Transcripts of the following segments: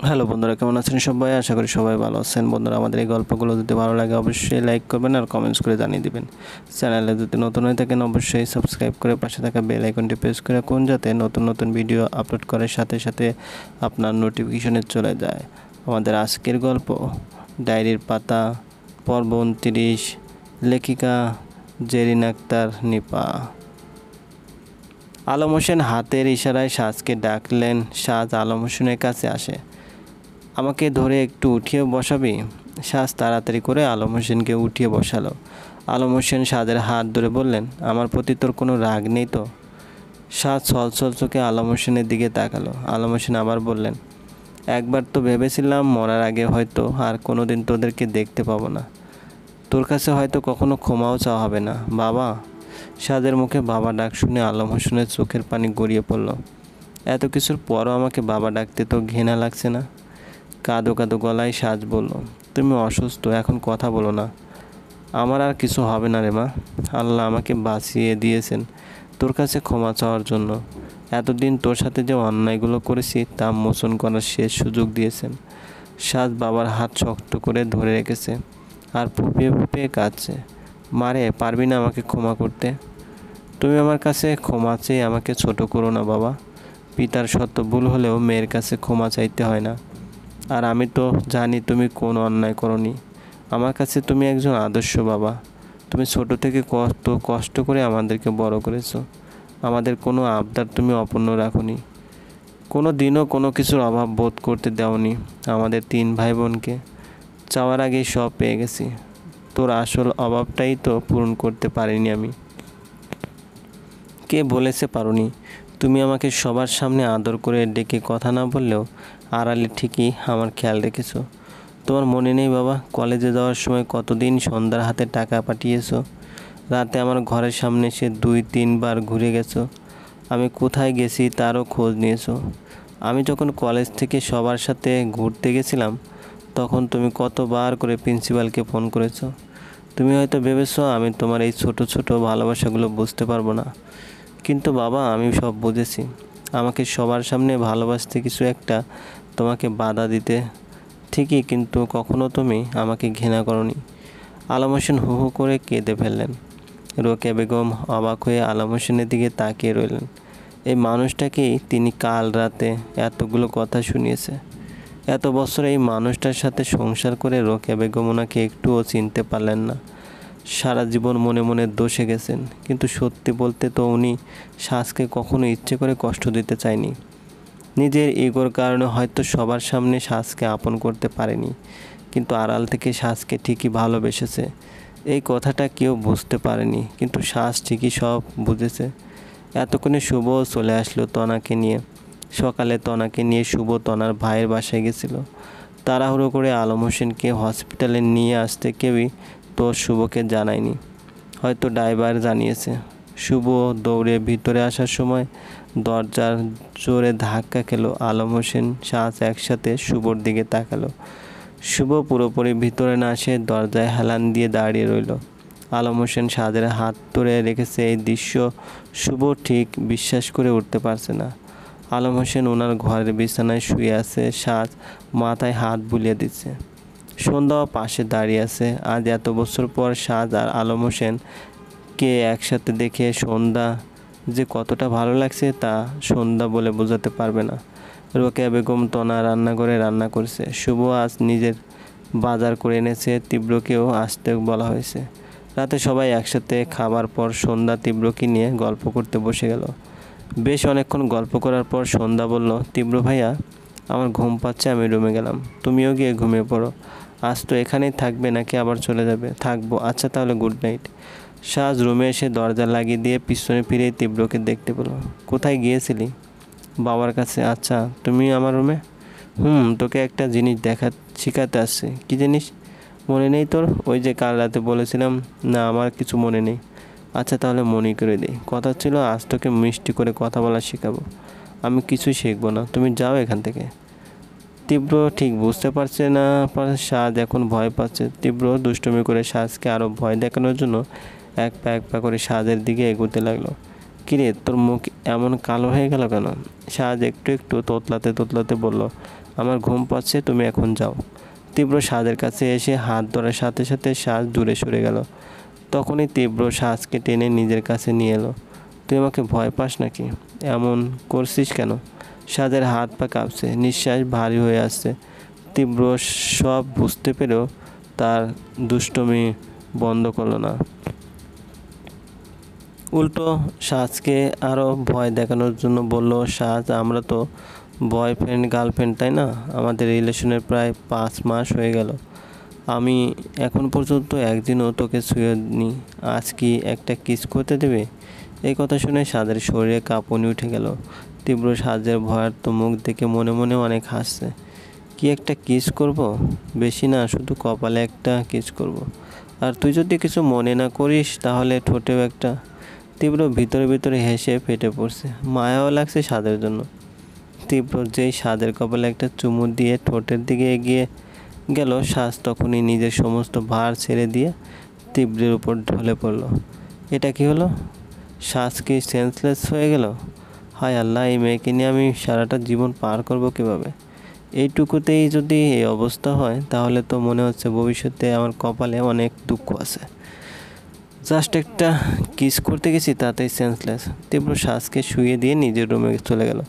Hello বন্ধুরা, কেমন আছেন সবাই? আশা করি সবাই ভালো আছেন। বন্ধুরা, আমাদের এই গল্পগুলো যদি ভালো লাগে অবশ্যই লাইক করবেন আর কমেন্টস করে জানিয়ে দিবেন। চ্যানেলে যদি নতুন হয়ে থাকেন অবশ্যই সাবস্ক্রাইব করে পাশে থাকা বেল আইকনটি প্রেস করে রাখুন, যাতে নতুন নতুন ভিডিও আপলোড করার সাথে সাথে আপনার নোটিফিকেশনে চলে যায়। আমাদের আজকের গল্প ডায়েরির পাতা, পর্ব 29, লেখিকা জেরিন আক্তার নিপা। আলম হোসেন হাতের ইশারায় সাজকে ডাকলেন। সাজ আলম হোসেনের কাছে আসে। আমাকে ধরে একটু উঠিয়ে বসাবি? সাজ তাড়াতাড়ি করে আলম হোসেনকে উঠিয়ে বসালো। আলম হোসেন সাজের হাত ধরে বললেন, আমার প্রতি তোর কোনো রাগ নেই তো? সাজ ছলছল চোখে আলম হোসেনের দিকে তাকালো। আলম হোসেন আবার বললেন, একবার তো ভেবেছিলাম মরার আগে হয়তো আর কোনো দিন তোদেরকে দেখতে পাবো না। তোর কাছে হয়তো কখনো ক্ষমাও চাওয়া হবে না, বাবা। সাজের মুখে বাবা ডাক শুনে আলম হোসেনের চোখের পানি গড়িয়ে পড়ল। এত কিছুর পরও আমাকে বাবা ডাকতে তো ঘৃণা লাগছে না? কাঁদো কাঁদো গলায় সাজ বলল, তুমি অসুস্থ, এখন কথা বলো না। আমার আর কিছু হবে না রে মা। আল্লাহ আমাকে বাঁচিয়ে দিয়েছেন তোর কাছে ক্ষমা চাওয়ার জন্য। এতদিন তোর সাথে যে অন্যায়গুলো করেছি তা মোচন করার শেষ সুযোগ দিয়েছেন। সাজ বাবার হাত শক্ত করে ধরে রেখেছে আর ফুপিয়ে ফুপিয়ে কাঁদছে। মারে, পারবি না আমাকে ক্ষমা করতে? তুমি আমার কাছে ক্ষমা চেয়ে আমাকে ছোট করো না বাবা। পিতার শত ভুল হলেও মেয়ের কাছে ক্ষমা চাইতে হয় না। আর আমি তো জানি তুমি কোনো অন্যায় করনি। আমার কাছে তুমি একজন আদর্শ বাবা। তুমি ছোট থেকে কত কষ্ট করে আমাদেরকে বড় করেছো। আমাদের কোনো আবদার তুমি অপূর্ণ রাখোনি। কোনো দিনও কোনো কিছুর অভাব বোধ করতে দাওনি আমাদের 3 ভাই বোনকে। চাওয়ার আগেই সব পেয়ে গেছি। তোর আসল অভাবটাই তো পূরণ করতে পারিনি আমি। কে বলেছে পারোনি? তুমি আমাকে সবার সামনে আদর করে ডেকে কথা না বললেও আড়ালে ঠিকই আমার খেয়াল রেখেছো। তোমার মনে নেই বাবা, কলেজে যাওয়ার সময় কতদিন সন্ধ্যার হাতে টাকা পাঠিয়েছো? রাতে আমার ঘরের সামনে এসে 2-3 বার ঘুরে গেছো। আমি কোথায় গেছি তারও খোঁজ নিয়েছো। আমি যখন কলেজ থেকে সবার সাথে ঘুরতে গেছিলাম তখন তুমি কতবার করে প্রিন্সিপালকে ফোন করেছো। তুমি হয়তো ভেবেছো আমি তোমার এই ছোট ছোট ভালোবাসাগুলো বুঝতে পারবো না, কিন্তু বাবা আমি সব বুঝেছি। আমাকে সবার সামনে ভালোবাসতে কিছু একটা তোমাকে বাধা দিতে ঠিকই, কিন্তু কখনো তুমি আমাকে ঘৃণা করনি। আলম হোসেন হু হু করে কেঁদে ফেললেন। রোকেয়া বেগম অবাক হয়ে আলম হোসেনের দিকে তাকিয়ে রইলেন। এই মানুষটাকেই তিনি কাল রাতে এতগুলো কথা শুনিয়েছে। এত বছর এই মানুষটার সাথে সংসার করে রোকেয়া বেগম ওনাকে একটুও চিনতে পারলেন না। সারা জীবন মনে মনে দোষে গেছেন, কিন্তু সত্যি বলতে তো উনি সাজকে কখনো ইচ্ছে করে কষ্ট দিতে চায়নি। নিজের ইগোর কারণে হয়তো সবার সামনে সাজকে আপন করতে পারেনি, কিন্তু আড়াল থেকে সাজকে ঠিকই ভালোবেসেছে। এই কথাটা কেউ বুঝতে পারেনি, কিন্তু সাজ ঠিকই সব বুঝেছে। এতক্ষণে শুভ চলে আসলো তনাকে নিয়ে। সকালে তনাকে নিয়ে শুভ তনার ভাইয়ের বাসায় গেছিল। তাড়াহুড়ো করে আলম হোসেনকে হসপিটালে নিয়ে আসতে কেউই তো শুভকে জানায়নি, হয়তো ড্রাইভার জানিয়েছে। শুভ দৌড়ে ভিতরে আসার সময় দরজার জোরে ধাক্কা খেলো। আলম হোসেন সাজ একসাথে শুভর দিকে তাকালো। শুভ পুরোপুরি ভিতরে না এসে দরজায় হেলান দিয়ে দাঁড়িয়ে রইল। আলম হোসেন সাজের হাত ধরে রেখেছে। এই দৃশ্য শুভ ঠিক বিশ্বাস করে উঠতে পারছে না। আলম হোসেন ওনার ঘরের বিছানায় শুয়ে আছে, সাজ মাথায় হাত বুলিয়ে দিচ্ছে। সন্ধ্যাও পাশে দাঁড়িয়ে আছে। আজ এত বছর পর সাজ আর আলম হোসেনকে একসাথে দেখে সন্ধ্যা যে কতটা ভালো লাগছে তা সন্ধ্যা বলে বোঝাতে পারবে না। রোকেয়া বেগম তনা রান্নাঘরে রান্না করছে। শুভ আজ নিজের বাজার করে এনেছে। তীব্রকেও আসতে বলা হয়েছে। রাতে সবাই একসাথে খাবার পর সন্ধ্যা তীব্রকে নিয়ে গল্প করতে বসে গেল। বেশ অনেকক্ষণ গল্প করার পর সন্ধ্যা বলল, তীব্র ভাইয়া, আমার ঘুম পাচ্ছে, আমি রুমে গেলাম, তুমিও গিয়ে ঘুমিয়ে পড়ো। আজ তো এখানেই থাকবে নাকি আবার চলে যাবে? থাকবো। আচ্ছা তাহলে গুড নাইট। সাজ রুমে এসে দরজা লাগিয়ে দিয়ে পিছনে ফিরে তীব্রকে দেখতে পেল। কোথায় গিয়েছিলি? বাবার কাছে। আচ্ছা, তুমি আমার রুমে? তোকে একটা জিনিস শিখাতে আসছে। কী জিনিস? মনে নেই তোর? ওই যে কাল রাতে বলেছিলাম। না, আমার কিছু মনে নেই। আচ্ছা তাহলে মনে করে দিই। কথা ছিল আজ তোকে মিষ্টি করে কথা বলা শেখাবো। আমি কিছুই শিখবো না, তুমি যাও এখান থেকে। তীব্র ঠিক বুঝতে পারছে না সাজ এখন ভয় পাচ্ছে। তীব্র দুষ্টুমি করে সাজকে আরও ভয় দেখানোর জন্য এক পা করে সাজের দিকে এগোতে লাগলো। কিরে, তোর মুখ এমন কালো হয়ে গেল কেন? সাজ একটু একটু তোতলাতে তোতলাতে বলল, আমার ঘুম পাচ্ছে, তুমি এখন যাও। তীব্র সাজের কাছে এসে হাত ধরার সাথে সাথে সাজ দূরে সরে গেল। তখনই তীব্র সাজকে টেনে নিজের কাছে নিয়ে এলো। তুই আমাকে ভয় পাস নাকি? এমন করছিস কেন? সাজের হাত পা কাঁপছে, নিঃশ্বাস ভারী হয়ে আসছে। তীব্র সব বুঝতে পেরেও তার দুষ্টুমি বন্ধ করলো না। উল্টো সাজকে আরও ভয় দেখানোর জন্য বলল, সাজ, আমরা তো বয়ফ্রেন্ড গার্লফ্রেন্ড, তাই না? আমাদের রিলেশনের প্রায় 5 মাস হয়ে গেল। আমি এখন পর্যন্ত একদিনও তোকে ছুঁইনি। আজ কি একটা কিস করতে দেবে? এই কথা শুনে সাজের শরীরে কাঁপুনি উঠে গেল। তীব্র সাজের ভয়ার্ত মুখ দেখে মনে মনে অনেক হাসছে। কি একটা কিস করব? বেশি না, শুধু কপালে একটা কিস করব। আর তুই যদি কিছু মনে না করিস তাহলে ঠোঁটেও একটা। তীব্র ভিতরে ভিতরে হেসে ফেটে পড়ছে। মায়াও লাগছে সাজের জন্য। তীব্র যেই সাজের কপালে একটা চুমু দিয়ে ঠোঁটের দিকে এগিয়ে গেল, সাজ তখনই নিজের সমস্ত ভার ছেড়ে দিয়ে তীব্রের উপর ঢলে পড়ল। এটা কি হলো? সাজ কি সেন্সলেস হয়ে গেল? হায় আল্লাহ, এই মেয়েকে নিয়ে আমি সারাটা জীবন পার করব কীভাবে? এইটুকুতেই যদি এই অবস্থা হয় তাহলে তো মনে হচ্ছে ভবিষ্যতে আমার কপালে অনেক দুঃখ আছে। জাস্ট একটা কিস করতে গেছি, তাতেই সেন্সলেস। তীব্র শ্বাসকে শুইয়ে দিয়ে নিজের রুমে চলে গেল।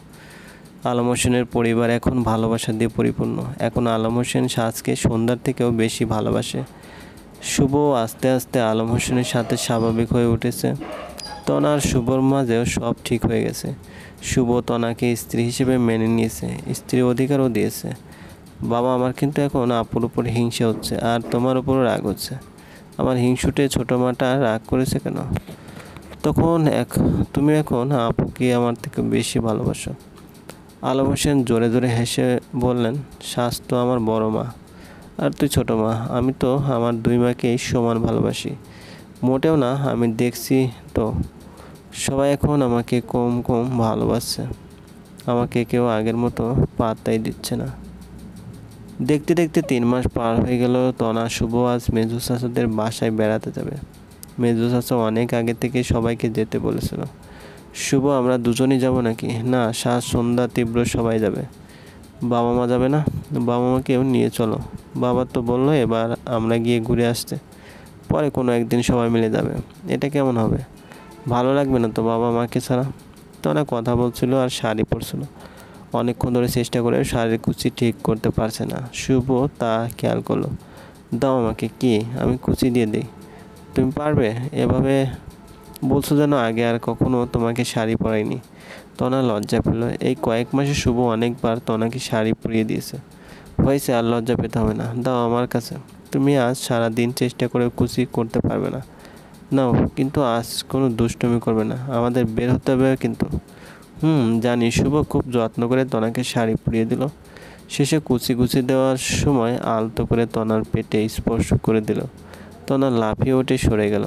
আলম হোসেনের পরিবার এখন ভালোবাসা দিয়ে পরিপূর্ণ। এখন আলম হোসেন সাজকে সন্ধ্যার থেকেও বেশি ভালোবাসে। শুভ আস্তে আস্তে আলম হোসেনের সাথে স্বাভাবিক হয়ে উঠেছে। তনা আর শুভর মাঝেও সব ঠিক হয়ে গেছে। শুভ তনাকে স্ত্রী হিসেবে মেনে নিয়েছে, স্ত্রীর অধিকারও দিয়েছে। বাবা, আমার কিন্তু এখন আপুর উপর হিংসা হচ্ছে, আর তোমার উপরও রাগ হচ্ছে। আমার হিংসুটে ছোটো মাটা রাগ করেছে কেন? তুমি এখন আপুকে আমার থেকে বেশি ভালোবাসো। আলম হোসেন জোরে জোরে হেসে বললেন, সাজ তো আমার বড় মা, আর তুই ছোটো মা। আমি তো আমার 2 মাকেই সমান ভালোবাসি। মোটেও না, আমি দেখছি তো সবাই এখন আমাকে কম কম ভালোবাসছে। আমাকে কেউ আগের মতো পাত্তাই দিচ্ছে না। দেখতে দেখতে 3 মাস পার হয়ে গেল। তনা শুভ আজ মেজু চাচাদের বাসায় বেড়াতে যাবে। মেজু চাচা অনেক আগে থেকে সবাইকে যেতে বলেছিল। শুভ, আমরা দুজনই যাব নাকি? না, সাজ, সন্ধ্যা, তীব্র সবাই যাবে। বাবা মা যাবে না? বাবা মাকেও নিয়ে চলো। বাবা তো বললো এবার আমরা গিয়ে ঘুরে আসতে, পরে কোনো একদিন সবাই মিলে যাবে। এটা কেমন হবে? ভালো লাগবে না তো বাবা মাকে ছাড়া? তনা কথা বলছিল আর শাড়ি পরছিল। অনেকক্ষণ ধরে চেষ্টা করে শাড়ির কুচি ঠিক করতে পারছে না। শুভ তা খেয়াল করলো। দাও আমাকে। কি? আমি কুচি দিয়ে দিই? তুমি পারবে? এভাবে বলছো যেন আগে আর কখনো তোমাকে শাড়ি পরাইনি। তনা লজ্জা পেল। এই কয়েক মাসে শুভ অনেকবার তনাকে শাড়ি পরিয়ে দিয়েছে। হয়েছে, আর লজ্জা পেতে হবে না। দাও আমার কাছে। তুমি আজ সারা দিন চেষ্টা করে কুচি করতে পারবে না। নাও, কিন্তু আজ কোনো দুষ্টুমি করবে না। আমাদের বের হতে হবে কিন্তু। জানি। শুভ খুব যত্ন করে তনাকে শাড়ি পরিয়ে দিল। শেষে কুচি দেওয়ার সময় আলতো করে তনার পেটে স্পর্শ করে দিল। তনা লাফিয়ে উঠে সরে গেল।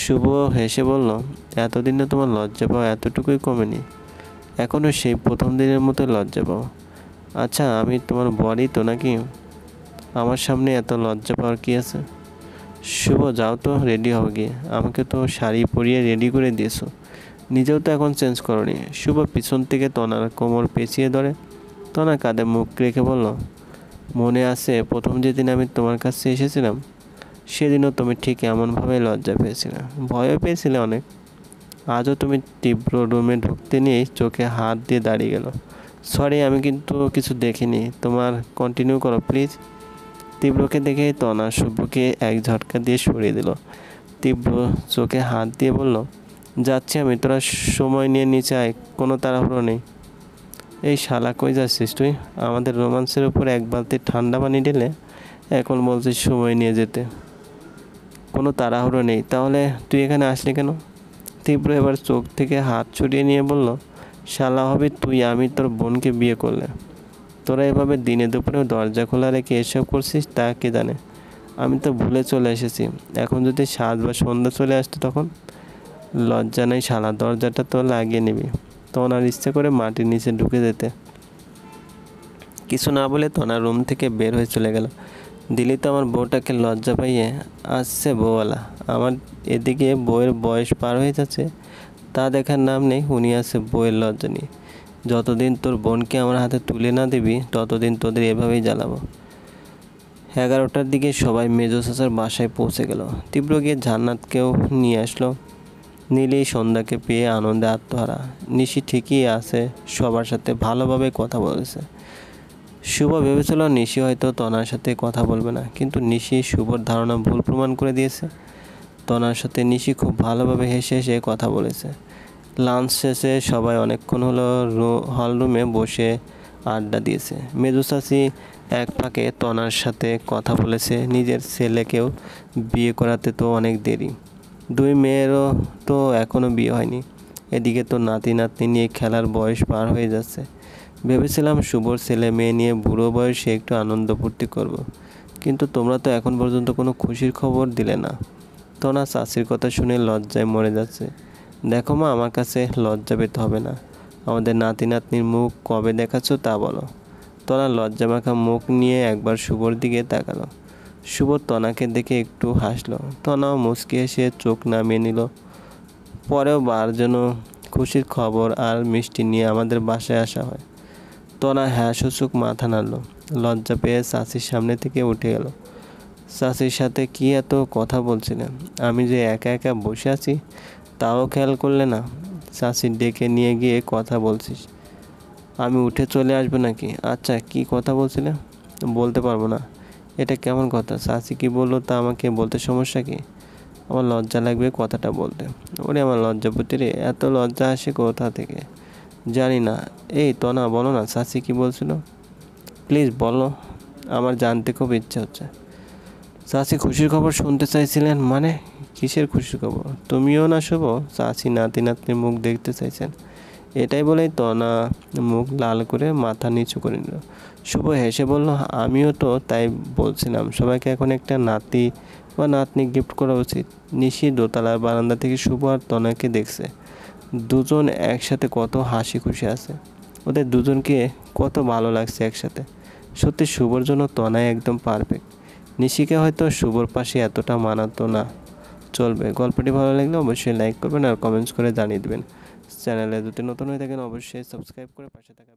শুভ হেসে বলল, এতদিনে তোমার লজ্জা পাওয়া এতটুকুই কমেনি? এখনও সেই প্রথম দিনের মতো লজ্জা পাও? আচ্ছা, আমি তোমার বড়ি তো নাকি? আমার সামনে এত লজ্জা পাওয়ার কী আছে? শুভ, যাও তো, রেডি হও গিয়ে। আমাকে তো শাড়ি পরিয়ে রেডি করে দিয়েছো, নিজেও তো এখন চেঞ্জ করনি। শুভ পিছন থেকে তনার কোমর পেঁচিয়ে ধরে। তনা কাঁধে মুখ রেখে বলল, মনে আছে প্রথম যেদিন আমি তোমার কাছে এসেছিলাম, সেদিনও তুমি ঠিক এমনভাবে লজ্জা পেয়েছিলে, ভয়ও পেয়েছিলে অনেক। আজও তুমি তীব্র রুমে ঢুকতে নিয়েই চোখে হাত দিয়ে দাঁড়িয়ে গেল। সরি, আমি কিন্তু কিছু দেখিনি। তোমার কন্টিনিউ করো প্লিজ। তীব্রকে দেখে তনা শুভকে এক ঝটকা দিয়ে সরিয়ে দিল। তীব্র চোখে হাত দিয়ে বলল, যাচ্ছি আমি, তোরা সময় নিয়ে নিচে আয়, কোনো তাড়াহুড়ো নেই। এই শালা, কই যাচ্ছিস তুই? আমাদের রোমান্সের উপর এক বালতি ঠান্ডা পানি ঢেলে এখন বলছিস সময় নিয়ে যেতে। কোনো তাড়াহুড়ো নেই। তাহলে তুই এখানে আসলি কেন? তীব্র এবার চোখ থেকে হাত ছড়িয়ে নিয়ে বলল, শালা হবে তুই, আমি তোর বোনকে বিয়ে করলে। তোরা এভাবে দিনে দুপুরে দরজা খোলা রেখে এসব করছিস তা কে জানে। আমি তো ভুলে চলে এসেছি। এখন যদি সাজ বা সন্ধ্যা চলে আসতো তখন? লজ্জা নেই শালা, দরজাটা তো লাগিয়ে নিবি। তনার ইচ্ছে করে মাটির নিচে ঢুকে যেতে। কিছু না বলে তনা রুম থেকে বের হয়ে চলে গেল। দিলি তো আমার বউটাকে লজ্জা পাইয়ে। আসছে বউওয়ালা। আমার এদিকে বউয়ের বয়স পার হয়ে যাচ্ছে, তা দেখার নাম নেই, উনি আছে বউয়ের লজ্জা নিয়ে। যতদিন তোর বোনকে আমার হাতে তুলে না দিবি ততদিন তোদের এভাবেই জ্বালাবো। 11টার দিকে সবাই মেজো চাচার বাসায় পৌঁছে গেল। তীব্র গিয়ে জান্নাতকেও নিয়ে আসলো। নীলি সন্ধ্যাকে পেয়ে আনন্দে আত্মহারা। নিশি ঠিকই আছে, সবার সাথে ভালোভাবে কথা বলেছে। শুভ ভেবেছিল নিশি হয়তো তনার সাথে কথা বলবে না, কিন্তু নিশি শুভর ধারণা ভুল প্রমাণ করে দিয়েছে। তনার সাথে নিশি খুব ভালোভাবে হেসে হেসে কথা বলেছে। লাঞ্চ শেষে সবাই অনেকক্ষণ হলো হলরুমে বসে আড্ডা দিয়েছে। মেজো চাচি এক ফাঁকে তনার সাথে কথা বলেছে, নিজের ছেলেকেও বিয়ে করাতে তো অনেক দেরি, 2 মেয়েরও তো এখনও বিয়ে হয়নি। এদিকে তো নাতি নাতনি নিয়ে খেলার বয়স পার হয়ে যাচ্ছে। ভেবেছিলাম শুভর ছেলে মেয়ে নিয়ে বুড়ো বয়সে একটু আনন্দ ফুর্তি করব, কিন্তু তোমরা তো এখন পর্যন্ত কোনো খুশির খবর দিলে না। তনা চাচির কথা শুনে লজ্জায় মরে যাচ্ছে। দেখো মা, আমার কাছে লজ্জা পেতে হবে না, আমাদের নাতি নাতনির মুখ কবে দেখাচ্ছ তা বলো। তনা লজ্জা মাখা মুখ নিয়ে একবার শুভর দিকে তাকালো। শুভ তনাকে দেখে একটু হাসলো। তনাও মুচকি হেসে চোখ নামিয়ে নিল। পরেও বার যেন খুশির খবর আর মিষ্টি নিয়ে আমাদের বাসায় আসা হয়। তনা হ্যাঁ সূচক মাথা নাড়ল। লজ্জা পেয়ে চাচির সামনে থেকে উঠে গেল। চাচির সাথে কি এত কথা বলছিলেন, আমি যে একা একা বসে আছি তাও খেয়াল করলে না। চাচি ডেকে নিয়ে গিয়ে কথা বলছিস, আমি উঠে চলে আসবো নাকি? আচ্ছা, কি কথা বলছিলে? বলতে পারবো না। এটা কেমন কথা? চাচি কি বললো তা আমাকে বলতে সমস্যা কি? আমার লজ্জা লাগবে কথাটা বলতে। ওরে আমার লজ্জাপতি রে, এত লজ্জা আসে কোথা থেকে জানি না। এই তনা, বলো না চাচি কি বলছিল, প্লিজ বলো, আমার জানতে খুব ইচ্ছে হচ্ছে। চাচি খুশির খবর শুনতে চাইছিলেন? মানে কিসের খুশির খবর? তুমিও না শুভ? চাচি নাতি নাতনির মুখ দেখতে চাইছেন। এটাই বলেই তনা মুখ লাল করে মাথা নিচু করে নিল। শুভ হেসে বলল, আমিও তো তাই বলছিলাম, সবাইকে এখন একটা নাতি বা নাতনি গিফট করা উচিত। নিশি দোতলার বারান্দা থেকে শুভ আর তনাকে দেখছে। দুজন একসাথে কত হাসি খুশি আছে, ওদের দুজনকে কত ভালো লাগছে একসাথে। সত্যি শুভর জন্য তনাই একদম পারফেক্ট। নিশিকে হয়তো শুভর পাশে এতটা মানাতো না। চলবে। গল্পটি ভালো লাগলে অবশ্যই লাইক করবেন আর কমেন্টস করে জানিয়ে দেবেন। চ্যানেলে যদি নতুন হয়ে থাকেন অবশ্যই সাবস্ক্রাইব করে পাশে থাকা